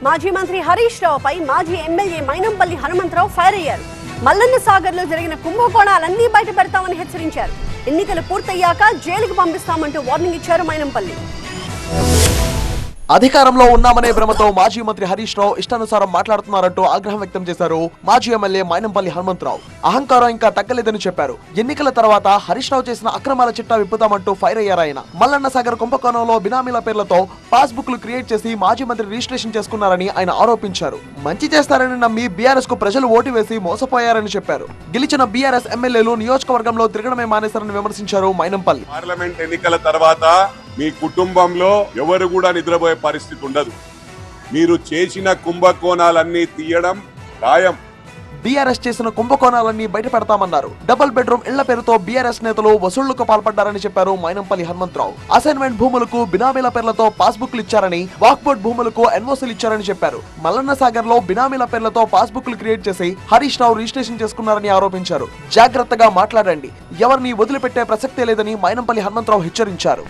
మాజీ మంత్రి హరీష్ రావుపై మాజీ ఎమ్మెల్యే మైనంపల్లి హనుమంతరావు ఫైర్ అయ్యారు. మల్లన్న సాగర్ లో జరిగిన కుంభకోణాలన్నీ బయట పెడతామని హెచ్చరించారు. ఎన్నికలు పూర్తయ్యాక జైలుకు పంపిస్తామంటూ వార్నింగ్ ఇచ్చారు మైనంపల్లి. అధికారంలో ఉన్నామనే భ్రమతో మాజీ మంత్రి హరీష్ రావు ఇష్టానుసారం మాట్లాడుతున్నారంటూ ఆగ్రహం వ్యక్తం చేశారు మాజీ ఎమ్మెల్యే మైనంపల్లి హనుమంతరావు. అహంకారం ఇంకా తగ్గలేదని చెప్పారు. ఎన్నికల తర్వాత హరీష్ రావు చేసిన అక్రమాల చిట్టా విప్పుతామంటూ ఫైర్ అయ్యారు ఆయన. మల్లన్న సాగర్ కుంభకోణంలో బినామీల పేర్లతో పాస్బుక్లు క్రియేట్ చేసి మాజీ మంత్రి రిజిస్ట్రేషన్ చేసుకున్నారని ఆయన ఆరోపించారు. మంచి చేస్తారని నమ్మి బీఆర్ఎస్ కు ప్రజలు ఓటు వేసి మోసపోయారని చెప్పారు. గెలిచిన బీఆర్ఎస్ ఎమ్మెల్యేలు నియోజకవర్గంలో తిరగడమే మానేశారని విమర్శించారు మైనంపల్లి. పార్లమెంట్ ఎన్నికల తర్వాత మీ కుటుంబంలో ఎవరు కూడా నిద్రపోయే పరిస్థితి ఉండదు. మీరు చేసిన కుంభకోణాలన్నీ తీయడం ఖాయం. బీఆర్ఎస్ చేసిన కుంభకోణాలన్నీ బయట పెడతామన్నారు. డబుల్ బెడ్రూమ్ ఇళ్ల పేరుతో బీఆర్ఎస్ నేతలు వసూళ్లకు పాల్పడ్డారని చెప్పారు మైనంపల్లి హనుమంతరావు. అసైన్మెంట్ భూములకు బినామీల పేర్లతో పాస్బుక్లు ఇచ్చారని, వాక్బోర్డ్ భూములకు ఎన్ఓసీలు ఇచ్చారని చెప్పారు. మల్లన్న సాగర్ లో బినామీల పేర్లతో పాస్బుక్లు క్రియేట్ చేసి హరీష్ రావు రిజిస్ట్రేషన్ చేసుకున్నారని ఆరోపించారు. జాగ్రత్తగా మాట్లాడండి, ఎవరిని వదిలిపెట్టే ప్రసక్తే లేదని మైనంపల్లి హనుమంతరావు హెచ్చరించారు.